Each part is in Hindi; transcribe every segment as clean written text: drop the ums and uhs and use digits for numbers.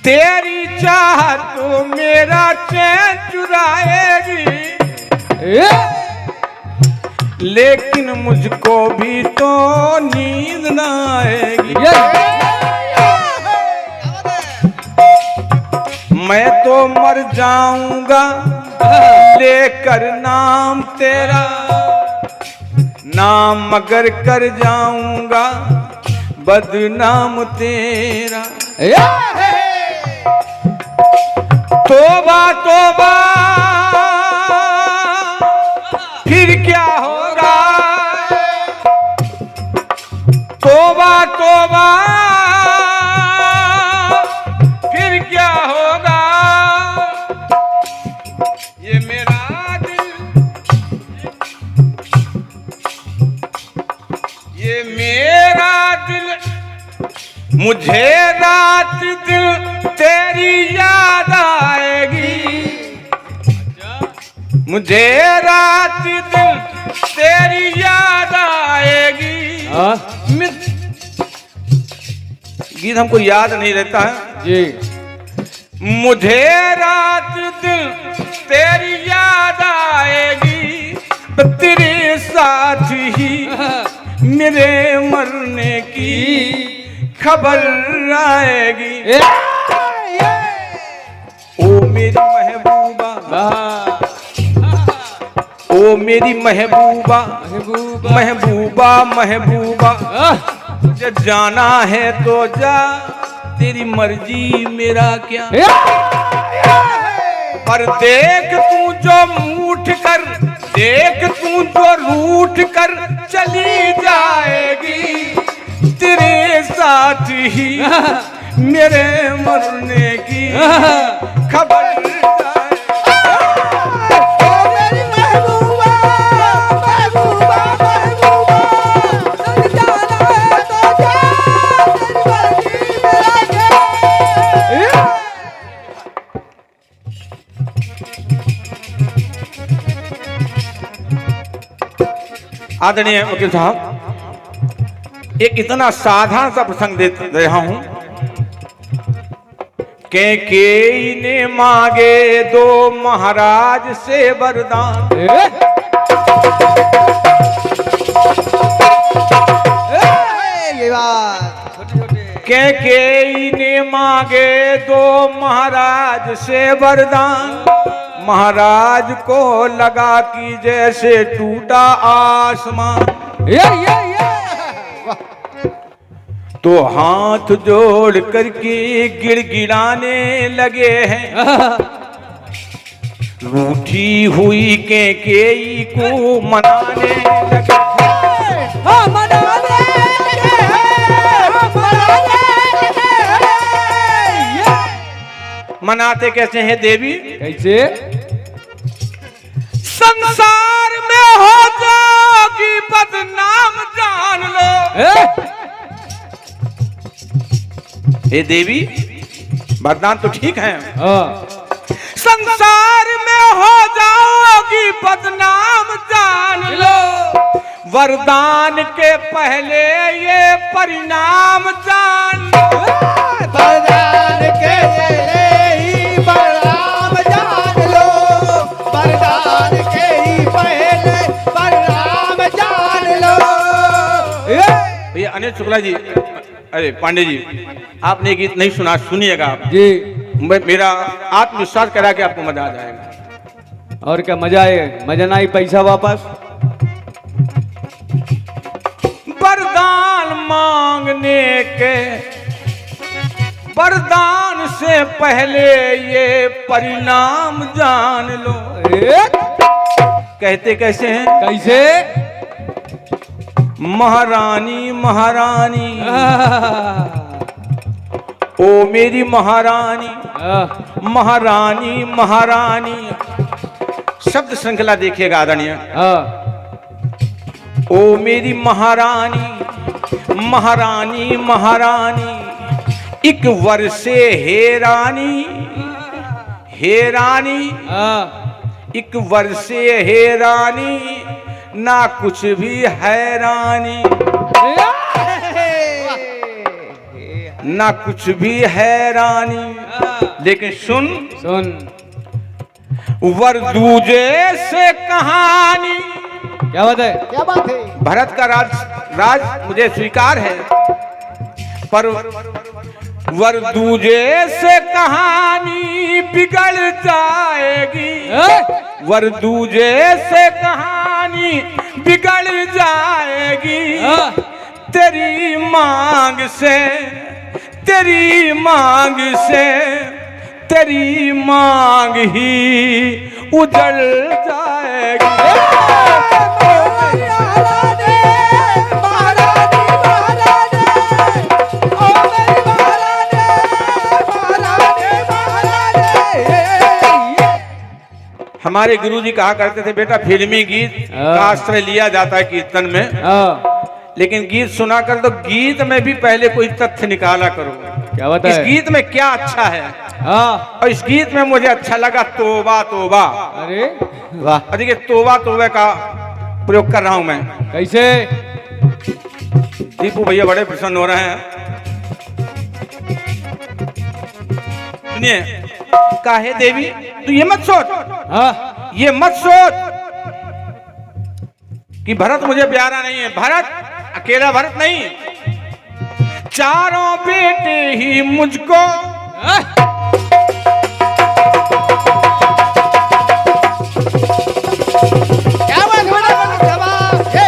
तेरी चाहत तो मेरा चैन चुराएगी, लेकिन मुझको भी तो नींद ना आएगी। मैं तो मर जाऊंगा लेकर नाम तेरा, नाम मगर कर जाऊंगा बदनाम तेरा। तोबा तोबा फिर क्या होगा, तोबा तोबा फिर क्या होगा। ये मेरा दिल, ये मेरा दिल, मुझे रात दिल तेरी याद आएगी, मुझे रात दिल तेरी याद आएगी। गीत हमको याद नहीं रहता है जी। मुझे रात दिल तेरी याद आएगी, तेरे साथ ही मेरे मरने की खबर आएगी। ओ मेरी महबूबा, ओ मेरी महबूबा, महबूबा महबूबा, जो जाना है तो जा, तेरी मर्जी मेरा क्या। पर देख तू जो उठ कर, देख तू जो रूठ कर चली जाएगी, तेरे साथ ही मेरे मरने की खबर। आदरणीय वकील साहब, एक इतना साधारण सा प्रसंग दे रहा हूं। कैकेयी ने मांगे दो महाराज से वरदान, कैकेयी ने मांगे दो महाराज से वरदान। महाराज को लगा कि जैसे टूटा आसमान, तो हाथ जोड़ करके गिड़गिड़ाने लगे हैं। रूठी हुई कैकेयी को मनाने लगे, मनाते कैसे हैं देवी? कैसे? संसार में हो जाओगी बदनाम जान लो। हे देवी, वरदान तो ठीक है, संसार में हो जाओगी बदनाम जान लो, वरदान के पहले ये परिणाम जान लो। वरदान के पहले ही परिणाम जान लो, वरदान के ही पहले परिणाम जान लो। भैया अनिल शुक्ला जी, अरे पांडे जी, आपने गीत नहीं सुना, सुनिएगा आप जी। मेरा आत्मविश्वास करा कि आपको मजा आ जाएगा। और क्या मजा आए? मजा ना आई पैसा वापस। वरदान मांगने के, वरदान से पहले ये परिणाम जान लो। कहते कैसे हैं? कैसे? महारानी महारानी, ओ मेरी महारानी, महारानी महारानी। शब्द श्रृंखला देखिएगा आदरणीय। ओ मेरी महारानी, महारानी महारानी, एक वर्षे हे रानी, हे रानी, एक वर्षे हे रानी, ना कुछ भी हैरानी, ना कुछ भी हैरानी। लेकिन सुन सुन। वर दूजे से कहानी। क्या बात है? क्या बात है? भरत का राज मुझे स्वीकार है, पर वर दूजे से कहानी बिगड़ जाएगी। वर दूजे से कहानी बिगड़ जाएगी। तेरी मांग से, तेरी मांग से, तेरी मांग ही उजड़ जाएगी। हमारे गुरुजी कहा करते थे, बेटा फिल्मी गीत का आश्रय लिया जाता है कीर्तन में, लेकिन गीत सुना कर तो गीत में भी पहले कोई तथ्य निकाला करो। क्या बात है? इस गीत में क्या अच्छा है? और इस गीत में मुझे अच्छा लगा तोबा तोबा। अरे वाह! देखिए तोबा तोबा का प्रयोग कर रहा हूं मैं। कैसे? दीपू भैया बड़े प्रसन्न हो रहे हैं। सुनिए, काहे देवी तू ये मत सोच, ये मत सोच कि भरत मुझे प्यारा नहीं है। भरत अकेला भरत नहीं, चारों बेटे ही मुझको क्या बात है?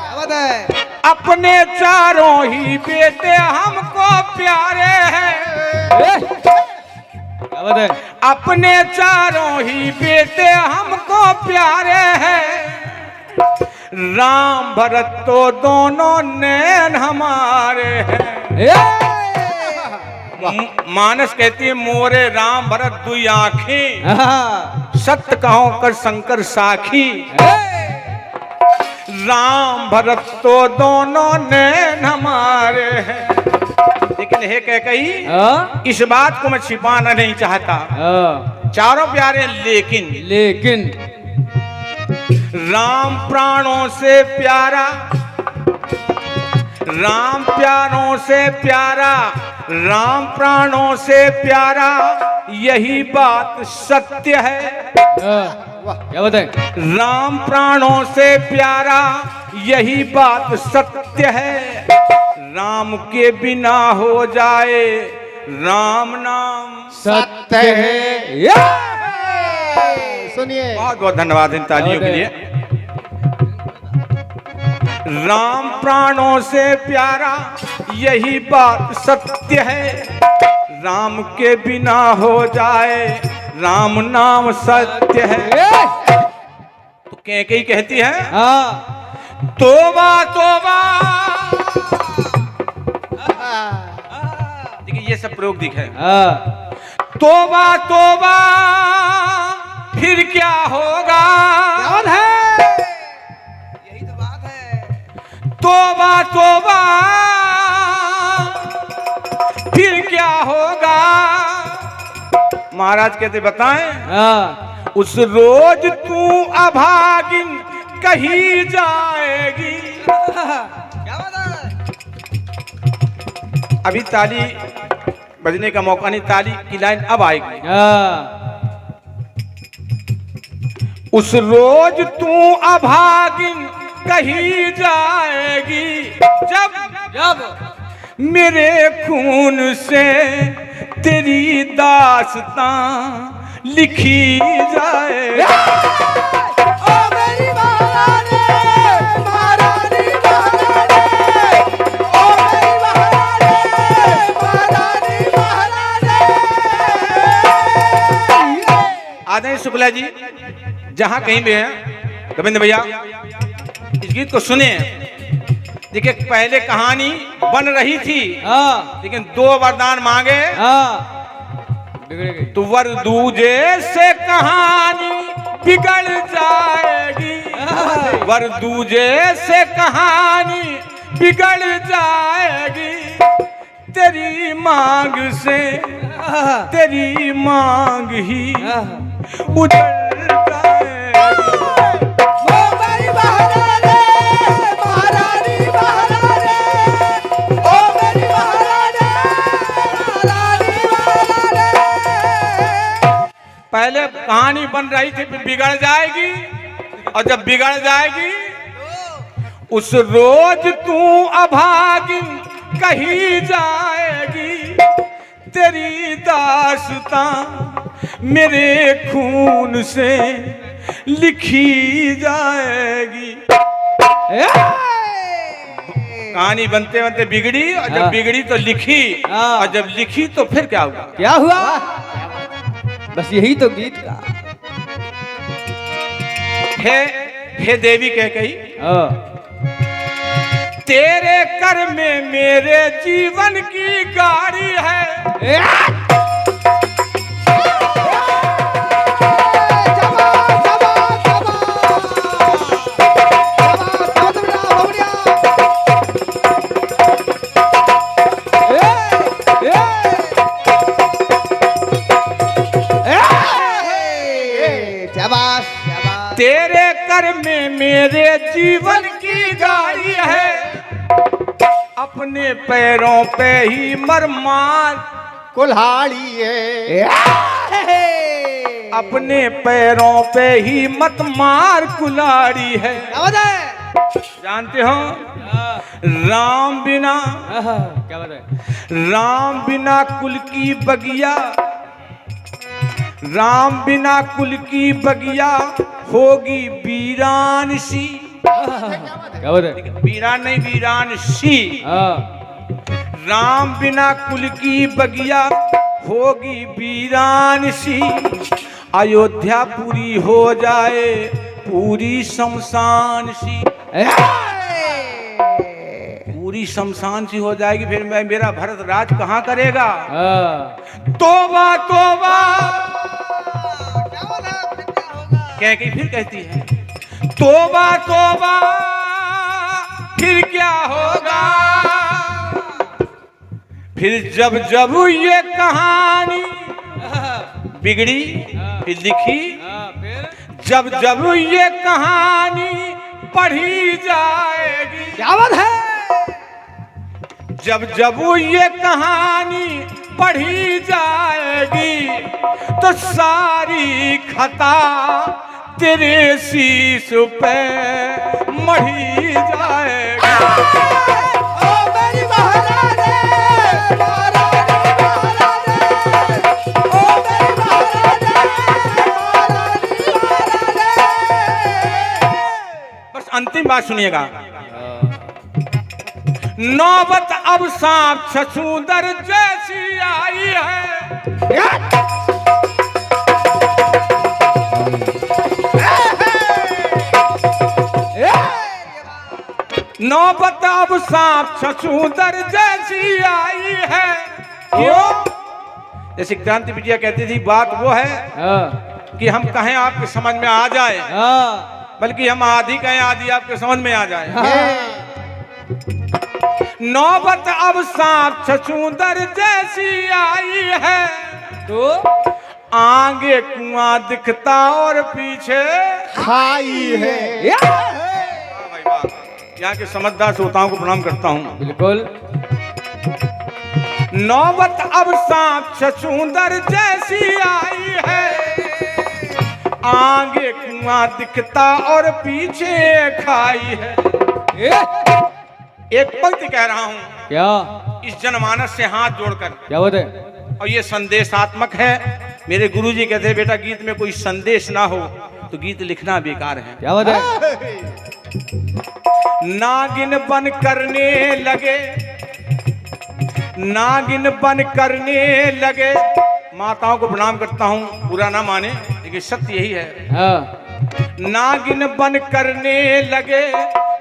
क्या बात है? अपने चारों ही बेटे हमको प्यारे हैं। क्या बात है? अपने चारों ही बेटे हमको प्यारे हैं। राम भरत तो दोनों नैन हमारे हैं। मानस कहती है मोरे राम भरत दुई आँखें, सत्य कहो कर शंकर साखी। राम भरत तो दोनों नैन हमारे हैं। लेकिन हे कह कही इस बात को मैं छिपाना नहीं चाहता, चारों प्यारे, लेकिन राम प्राणों से प्यारा, राम प्यारों से प्यारा, राम प्राणों से प्यारा, यही बात सत्य है। क्या बात है? राम प्राणों से प्यारा, यही बात सत्य है। राम के बिना हो जाए राम नाम सत्य है। सुनिए, बहुत बहुत धन्यवाद इन तालियों के लिए। राम प्राणों से प्यारा, यही बात सत्य है। राम के बिना हो जाए राम नाम सत्य है। तो कई कहती है तोबा तोबा। देखिए ये सब प्रयोग दिखे। तोबा तोबा फिर क्या होगा? यही तो बात है। तोबा तोबा फिर क्या होगा? महाराज कहते बताएं, उस रोज तू अभागिन कही जाएगी। क्या बात है? अभी ताली बजने का मौका नहीं, ताली की लाइन अब आएगी। उस रोज तू अभागिन कही जाएगी, जब मेरे खून से तेरी दास्तां लिखी जाए। आदरणीय शुक्ला जी जहां कहीं भी है, गोविंद भैया इस गीत को सुने। देखिए पहले कहानी बन रही थी, लेकिन दो वरदान मांगे तो वर दूजे से कहानी बिगड़ जाएगी। वर दूजे से कहानी बिगड़ जाएगी। तेरी मांग से तेरी मांग ही उजड़ जाएगी। पहले कहानी बन रही थी फिर बिगड़ जाएगी, और जब बिगड़ जाएगी उस रोज तू अभागिन कही जाएगी, तेरी दास्तां मेरे खून से लिखी जाएगी। कहानी बनते बनते बिगड़ी, और जब बिगड़ी तो लिखी, और जब लिखी तो फिर क्या हुआ? क्या हुआ? बस यही तो गीत का। हे देवी कह कही, तेरे कर में मेरे जीवन की गाड़ी है। तेरे कर में मेरे जीवन की गाड़ी है, अपने पैरों पे ही मरमार कुल्हाड़ी है। अपने पैरों पे ही मत मार कुल्हाड़ी है। जानते हो राम बिना, क्या बात है? राम बिना कुल की बगिया, राम बिना कुल की बगिया होगी वीरान सी। क्या बात है? वीरान नहीं, वीरान सी। राम बिना कुल की बगिया होगी वीरान सी, अयोध्या पूरी हो जाए पूरी शमशान सी। पूरी शमशान सी हो जाएगी, फिर मैं मेरा भरत राज कहाँ करेगा? तोबा तोबा कह के फिर कहती है, तोबा तोबा फिर क्या होगा? फिर जब जब ये कहानी बिगड़ी फिर लिखी, जब जब ये कहानी पढ़ी जाएगी। क्या बात है? जब जब ये कहानी पढ़ी जाएगी तो सारी खता तेरे शीश पे मढ़ी जाएगी। ओ मेरी महारानी, ओ मेरी बस अंतिम बात सुनिएगा। नौबत अब सांप छछूंदर जैसी आई है। नौबत अब सांप छछूंदर जैसी आई है। क्यों? जैसे क्रांति विजया कहती थी, बात वो है कि हम कहें आपके समझ में आ जाए, बल्कि हम आधी कहें आधी आपके समझ में आ जाए। नौबत अब सांप छछूंदर जैसी आई है, तो आगे कुआं दिखता और पीछे खाई है। भाई वाह, यहाँ के समझदार श्रोताओं को प्रणाम करता हूँ। बिल्कुल। नौबत अब सांप छछूंदर जैसी आई है, आगे कुआं दिखता और पीछे खाई है। एक पंक्ति कह रहा हूं, क्या? इस जनमानस से हाथ जोड़कर, क्या बात है? और ये संदेशात्मक है। मेरे गुरुजी कहते हैं, बेटा गीत में कोई संदेश ना हो तो गीत लिखना बेकार है। क्या बात है? नागिन बन करने लगे, नागिन बन करने लगे। माताओं को प्रणाम करता हूं, बुरा ना माने, लेकिन सत्य यही है। नागिन बन करने लगे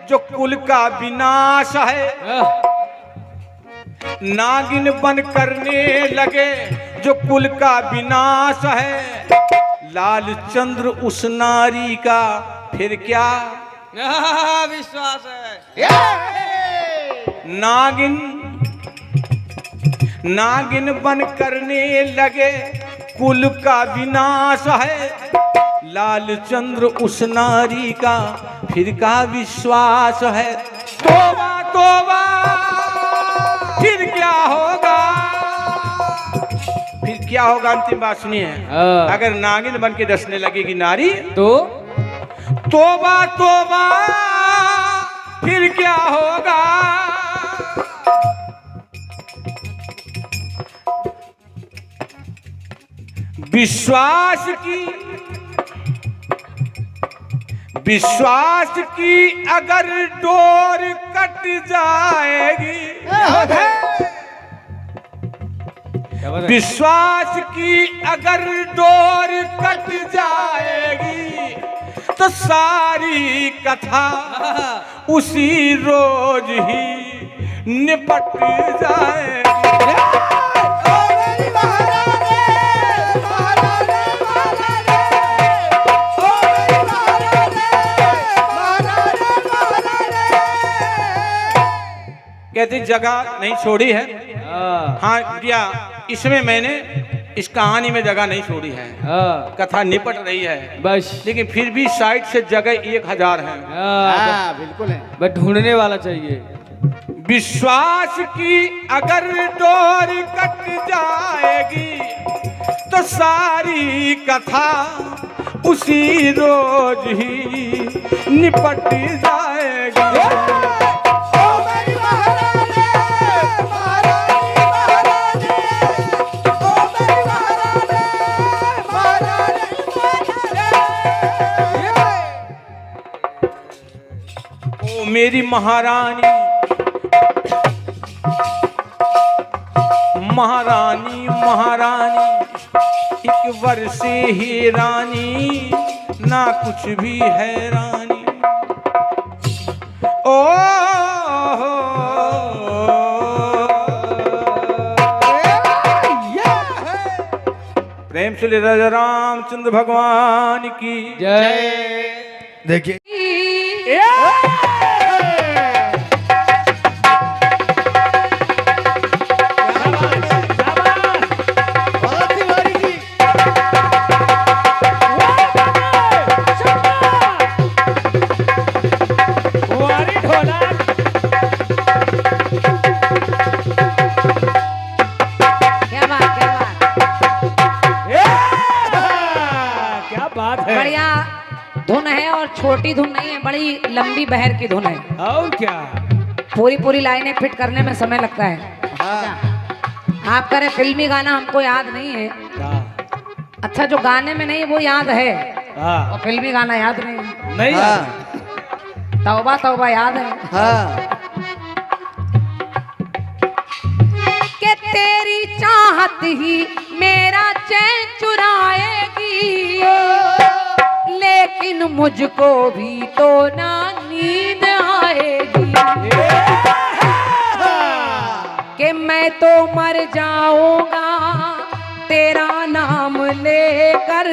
जो कुल का विनाश है। नागिन बन करने लगे जो कुल का विनाश है। लाल चंद्र उस नारी का फिर क्या विश्वास है। नागिन नागिन बन करने लगे कुल का विनाश है। लाल चंद्र उस नारी का फिर का विश्वास है। तोबा तोबा फिर क्या होगा? फिर क्या होगा अंतिम बात सुनिए। हाँ। अगर नागिन बन के डसने लगेगी नारी, तो तोबा तोबा फिर क्या होगा। विश्वास की अगर डोर कट जाएगी, विश्वास की अगर डोर कट जाएगी तो सारी कथा उसी रोज ही निपट जाएगी। कहती जगह नहीं छोड़ी है। हाँ भैया, इसमें मैंने इस कहानी में जगह नहीं छोड़ी है। कथा निपट रही है बस, लेकिन फिर भी साइड से जगह 1000 है। बिल्कुल है। बस ढूंढने वाला चाहिए। विश्वास की अगर डोर कट जाएगी तो सारी कथा उसी रोज ही निपट जाएगी। ओ मेरी महारानी, महारानी महारानी, एक वर्षे ही रानी, ना कुछ भी है रानी। ओ प्रेम से राजा रामचंद्र भगवान की जय। देखिए बढ़िया धुन है और छोटी धुन नहीं है, बड़ी लंबी बहर की धुन है। और क्या, पूरी लाइनें फिट करने में समय लगता है। आप कह रहे फिल्मी गाना हमको याद नहीं है। अच्छा, जो गाने में नहीं वो याद है और फिल्मी गाना याद नहीं। नहीं तौबा तौबा याद है। कि तेरी चाहत ही मेरा चैन चुराएगी, लेकिन मुझको भी तो ना नींद आएगी। कि मैं तो मर जाऊंगा तेरा नाम लेकर,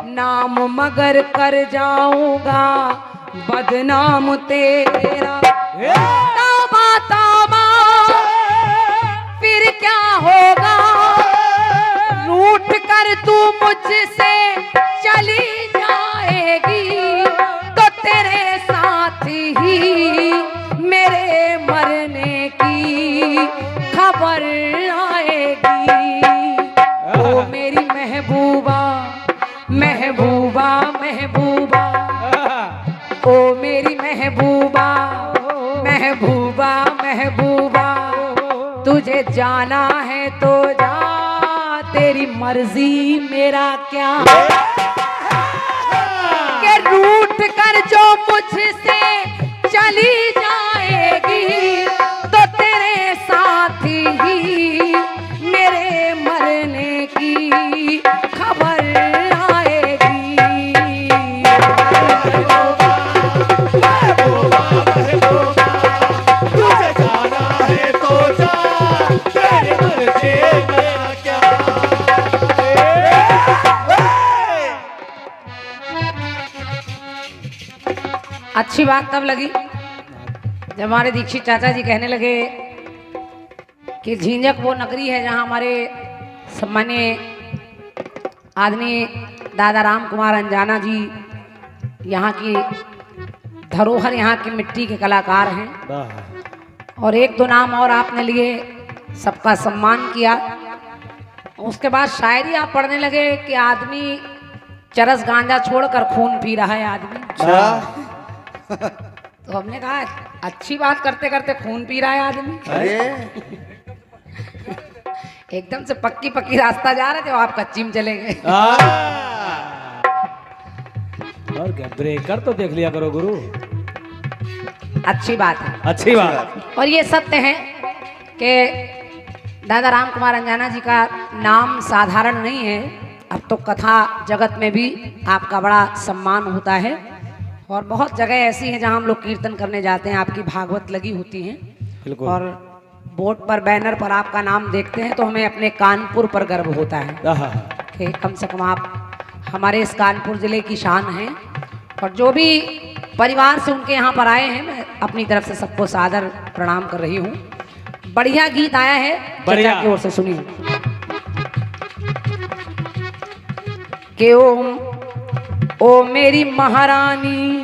नाम मगर कर जाऊंगा बदनाम तेरा। तौबा तौबा फिर क्या होगा, रूठ कर तू मुझसे चली जाएगी तो तेरे साथ ही मेरे मरने की खबर आएगी। ओ मेरी महबूबा महबूबा महबूबा, ओ मेरी महबूबा महबूबा महबूबा, तुझे जाना है तो जा, तेरी मर्जी मेरा क्या। के रूठ कर जो मुझसे चली जाएगी तो तेरे साथ ही मेरे मरने की खबर आएगी। अच्छी बात तब लगी जब हमारे दीक्षित चाचा जी कहने लगे कि झींझक वो नगरी है जहां हमारे सम्मानीय आदमी दादा राम कुमार अंजाना जी यहाँ की धरोहर, यहाँ की मिट्टी के कलाकार हैं। और एक दो नाम और आपने लिए, सबका सम्मान किया। उसके बाद शायरी आप पढ़ने लगे कि आदमी चरस गांजा छोड़कर खून पी रहा है आदमी। तो हमने कहा अच्छी बात करते करते खून पी रहा है आदमी। एकदम से पक्की पक्की रास्ता जा रहे थे आप कच्ची में चले गए। और क्या ब्रेकर तो देख लिया करो गुरु। अच्छी बात है, अच्छी बात। और ये सत्य है कि दादा राम कुमार अंजाना जी का नाम साधारण नहीं है। अब तो कथा जगत में भी आपका बड़ा सम्मान होता है और बहुत जगह ऐसी हैं जहां हम लोग कीर्तन करने जाते हैं, आपकी भागवत लगी होती हैं बिल्कुल। और बोर्ड पर बैनर पर आपका नाम देखते हैं तो हमें अपने कानपुर पर गर्व होता है कि कम से कम आप हमारे इस कानपुर ज़िले की शान हैं। और जो भी परिवार से उनके यहाँ पर आए हैं, मैं अपनी तरफ से सबको सादर प्रणाम कर रही हूँ। बढ़िया गीत आया है, बढ़िया की ओर से सुनिए कि ओ मेरी महारानी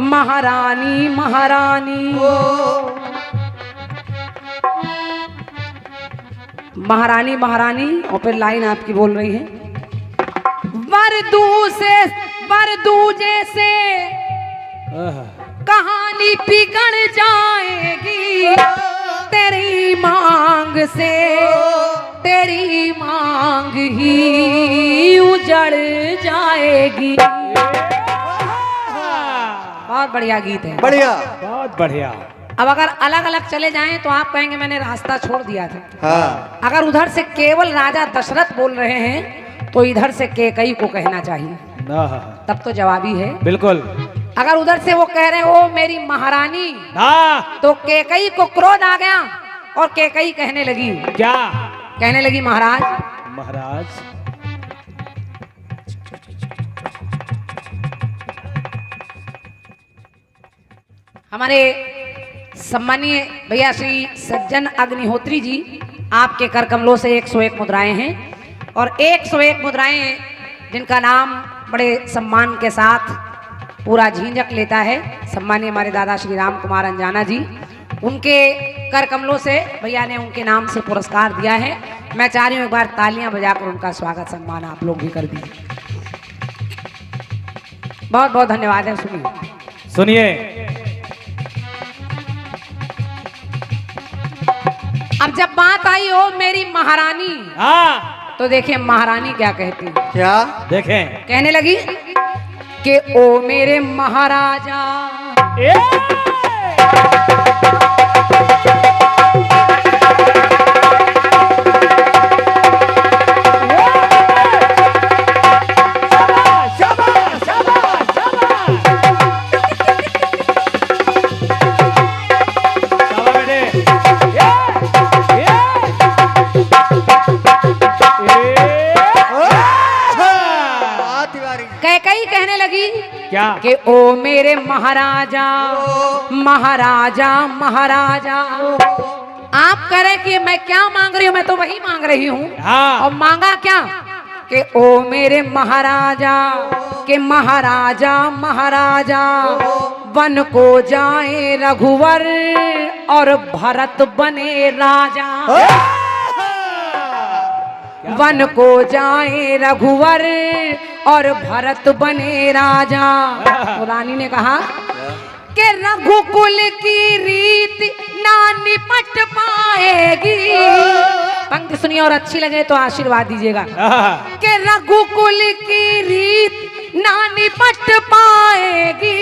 महारानी महारानी महारानी महारानी, और फिर लाइन आपकी बोल रही है वरदू जैसे कहानी बिगड़ जाएगी तेरी मांग से, तेरी मांग ही उजड़ जाएगी। बहुत बढ़िया गीत है, बढ़िया, बहुत बढ़िया। अब अगर अलग अलग चले जाएं तो आप कहेंगे मैंने रास्ता छोड़ दिया था। हाँ। अगर उधर से केवल राजा दशरथ बोल रहे हैं तो इधर से केकई को कहना चाहिए, तब तो जवाबी है। बिल्कुल। अगर उधर से वो कह रहे हैं ओ मेरी महारानी, तो केकई को क्रोध आ गया और केकई कहने लगी, क्या कहने लगी महाराज महाराज हमारे सम्मानीय भैया श्री सज्जन अग्निहोत्री जी, आपके कर कमलों से 101 मुद्राएं हैं और 101 मुद्राएं जिनका नाम बड़े सम्मान के साथ पूरा झींझक लेता है, सम्मानीय हमारे दादा श्री राम कुमार अंजाना जी, उनके कर कमलों से भैया ने उनके नाम से पुरस्कार दिया है। मैं चाह रही हूँ एक बार तालियां बजाकर उनका स्वागत सम्मान आप लोग भी कर दीजिए। बहुत बहुत धन्यवाद है। सुनिए अब जब बात आई हो मेरी महारानी, तो देखिए महारानी क्या कहती है। क्या देखें, कहने लगी कि ओ मेरे महाराजा कैकई कहने लगी क्या कि ओ मेरे महाराजा महाराजा महाराजा। आप कह रहे कि मैं क्या मांग रही हूँ, मैं तो वही मांग रही हूँ। और मांगा क्या कि ओ मेरे महाराजा के महाराजा महाराजा वन को जाए रघुवर और भरत बने राजा। वन को जाए रघुवर और भरत बने राजा। तो रानी ने कहा कि रघुकुल की रीत ना निपट पाएगी। पंक्ति सुनिए और अच्छी लगे तो आशीर्वाद दीजिएगा कि रघुकुल की रीत ना निपट पाएगी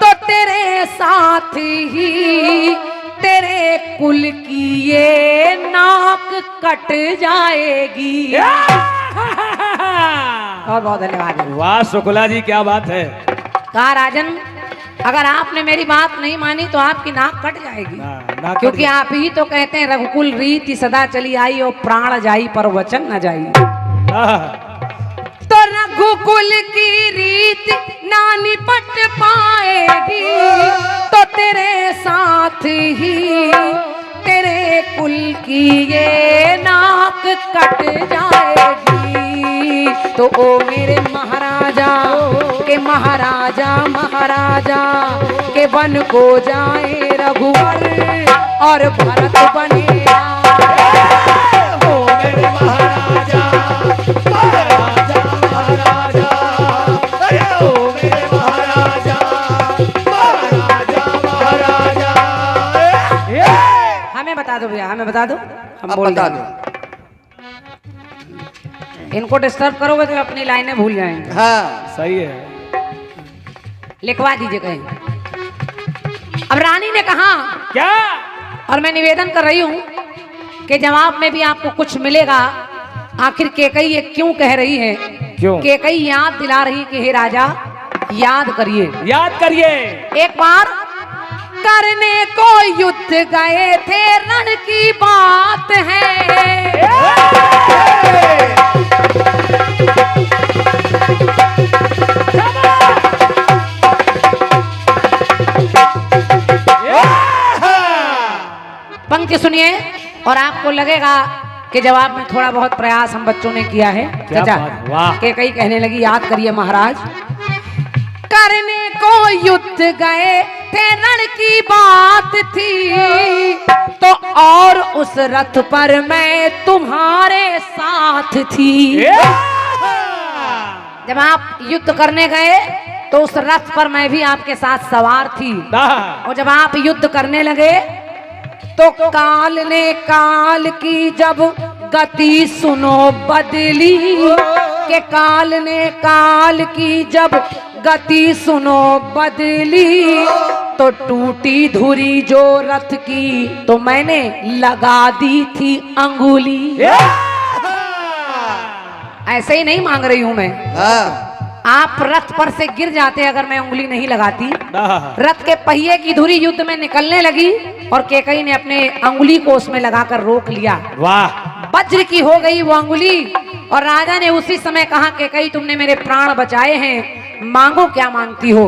तो तेरे साथ ही तेरे कुल की ये नाक कट जाएगी। बहुत बहुत धन्यवाद। वाह शुक्ला जी, क्या बात है। कहा राजन अगर आपने मेरी बात नहीं मानी तो आपकी नाक कट जाएगी, क्योंकि आप ही तो कहते हैं रघुकुल रीति सदा चली आई और प्राण जाई पर वचन न जाई। तो रघुकुल की रीत ना निपट पाएगी तो तेरे साथ ही तेरे कुल की ये नाक कट जाएगी। तो ओ मेरे महाराजा के महाराजा महाराजा के वन को जाए रघुवर और भरत बने। ओ मेरे महाराजा भैया हमें बता दो, हम अब बोल बता देंगे। इनको डिस्टर्ब करोगे तो अपनी लाइनें भूल जाएंगे। हाँ सही है। लिखवा दीजिए कहीं। अब रानी ने कहा, क्या? और मैं निवेदन कर रही हूं कि जवाब में भी आपको कुछ मिलेगा। आखिर केकई ये क्यों कह रही है? क्यों? केकई याद दिला रही कि हे राजा याद करिए, याद करिए। एक बार करने को युद्ध गए थे, रण की बात है। पंक्ति सुनिए और आपको लगेगा कि जवाब में थोड़ा बहुत प्रयास हम बच्चों ने किया है। क्या चाचा बात, वाह। के कई कहने लगी याद करिए महाराज। करने को युद्ध गए थे, रण की बात थी, तो और उस रथ पर मैं तुम्हारे साथ थी। जब आप युद्ध करने गए तो उस रथ पर मैं भी आपके साथ सवार थी। और जब आप युद्ध करने लगे तो काल ने काल की जब गति सुनो बदली, के काल ने काल की जब गति सुनो बदली, तो टूटी धुरी जो रथ की तो मैंने लगा दी थी अंगुली। ऐसे ही नहीं मांग रही हूं मैं, हाँ आप रथ पर से गिर जाते अगर मैं उंगली नहीं लगाती। रथ के पहिए की धुरी युद्ध में निकलने लगी और केकई ने अपने अंगुली को उसमें लगाकर रोक लिया। वाह। वज्र की हो गई वो अंगुली और राजा ने उसी समय कहा केकई तुमने मेरे प्राण बचाए हैं, मांगो क्या मांगती हो।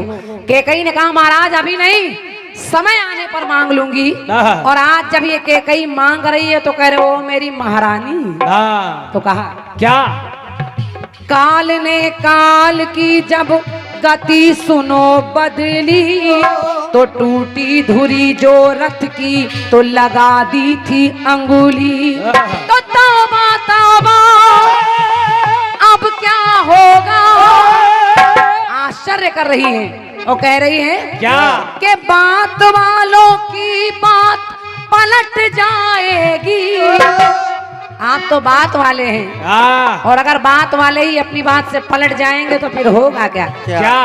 केकई ने कहा महाराज अभी नहीं, समय आने पर मांग लूंगी। और आज जब ये केकई मांग रही है तो कह रहे हो मेरी महारानी। तो कहा क्या? काल ने काल की जब गति सुनो बदली, तो टूटी धुरी जो रथ की तो लगा दी थी अंगुली। तो तौबा तौबा अब क्या होगा। आश्चर्य कर रही है और कह रही है क्या? कि बात वालों की बात पलट जाएगी। आप तो बात वाले हैं और अगर बात वाले ही अपनी बात से पलट जाएंगे तो फिर होगा क्या? क्या?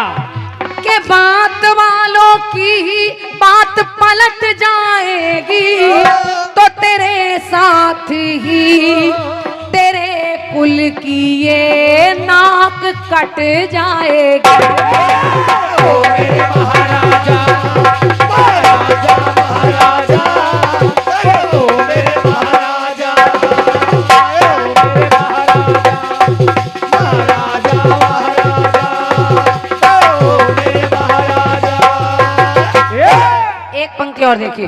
के बात वालों की ही बात पलट जाएगी, तो तेरे साथ ही तेरे कुल की ये नाक कट जाएगी। ओ मेरे महाराजा, महाराजा, महाराजा, ओ मेरे महाराजा, एक पंक्ति और देखिए।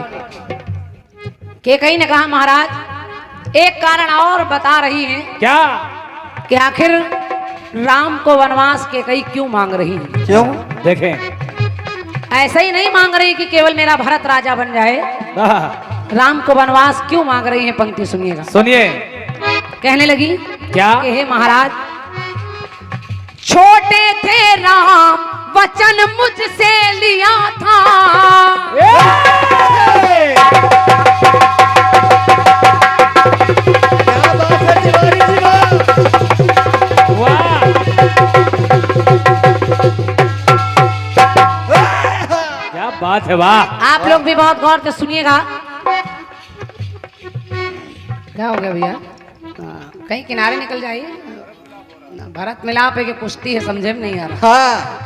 केकई ने कहा महाराज एक कारण और बता रही हैं। क्या? कि आखिर राम को वनवास केकई क्यों मांग रही है? क्यों? देखें। ऐसा ही नहीं मांग रही कि केवल मेरा भरत राजा बन जाए। राम को वनवास क्यों मांग रही है? पंक्ति सुनिएगा। सुनिए। कहने लगी क्या? कि हे महाराज छोटे थे राम वचन मुझसे लिया था। क्या बात है, वाह। आप लोग भी बहुत गौर से सुनिएगा। क्या हो गया भैया? कहीं किनारे निकल जाइए। भरत मिलाप है कि कुश्ती है समझे में नहीं आ रहा। हाँ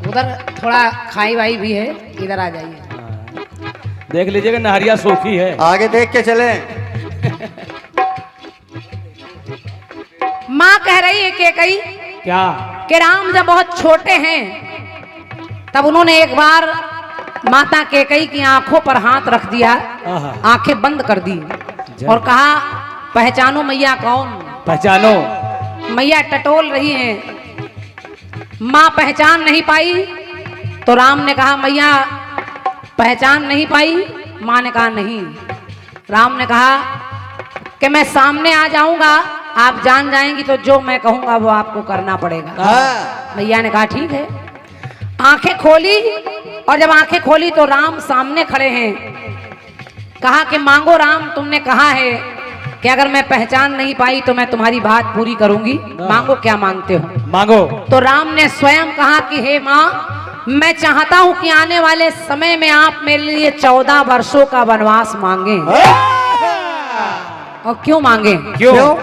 उधर थोड़ा खाई वाई भी है, इधर आ जाइए। देख लीजिएगा नहरिया सूखी है। आगे देख के चले। माँ कह रही है केकई क्या? कि राम जब बहुत छोटे हैं तब उन्होंने एक बार माता केकई की आंखों पर हाथ रख दिया, आंखें बंद कर दी और कहा पहचानो मैया कौन। पहचानो। मैया टटोल रही हैं। माँ पहचान नहीं पाई तो राम ने कहा मैया पहचान नहीं पाई। माँ ने कहा नहीं। राम ने कहा कि मैं सामने आ जाऊंगा, आप जान जाएंगी तो जो मैं कहूंगा वो आपको करना पड़ेगा। हाँ मैया ने कहा ठीक है। आंखें खोली और जब आंखें खोली तो राम सामने खड़े हैं। कहा कि मांगो राम, तुमने कहा है कि अगर मैं पहचान नहीं पाई तो मैं तुम्हारी बात पूरी करूंगी, मांगो क्या मांगते हो। मांगो। तो राम ने स्वयं कहा कि हे माँ, मैं चाहता हूं कि आने वाले समय में आप मेरे लिए 14 वर्षों का वनवास मांगे। और क्यों मांगे? क्यों?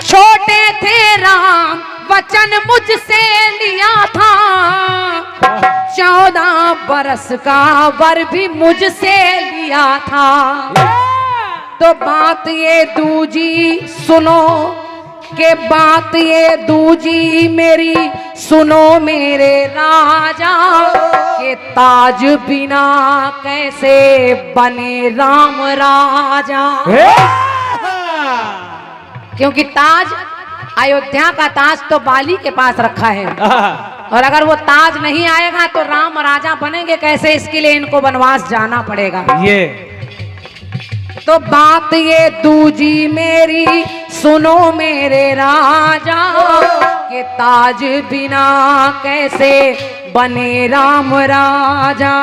छोटे थे राम, वचन मुझसे लिया था, 14 बरस का वर भी मुझसे लिया था। तो बात ये दूजी सुनो, के बात ये दूजी मेरी सुनो मेरे राजा, के ताज बिना कैसे बने राम राजा। क्योंकि ताज, अयोध्या का ताज तो बाली के पास रखा है, और अगर वो ताज नहीं आएगा तो राम राजा बनेंगे कैसे? इसके लिए इनको वनवास जाना पड़ेगा। ये तो बात ये दूजी मेरी सुनो मेरे राजा, के ताज बिना कैसे बने राम राजा।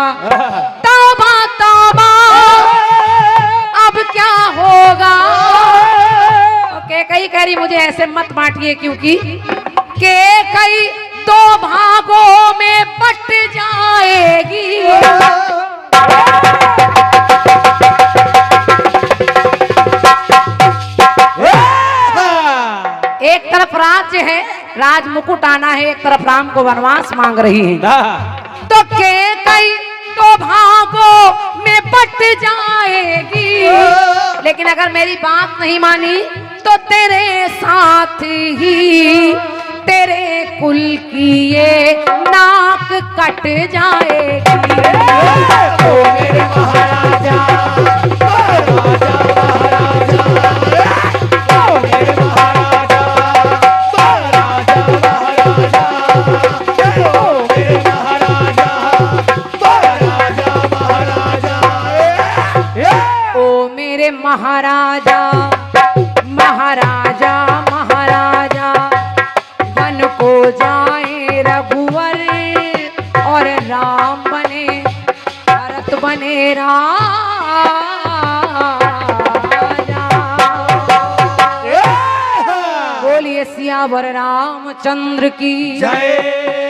तौबा तौबा अब क्या होगा? कई कह रही मुझे ऐसे मत बांटिए, क्योंकि के कई 2 भागों में बट जाएगी। एक तरफ राज्य है, राज मुकुट आना है, एक तरफ राम को वनवास मांग रही है। तो के कई 2 भागों में बट जाएगी, लेकिन अगर मेरी बात नहीं मानी तो तेरे साथ ही तेरे कुल की ये नाक कट जाएगी। ओ मेरे महाराजा, महाराजा महाराजा महाराजा, वन को जाए रघुवर, और राम बने भरत बने राजा। बोलिए सियावर रामचंद्र की जय।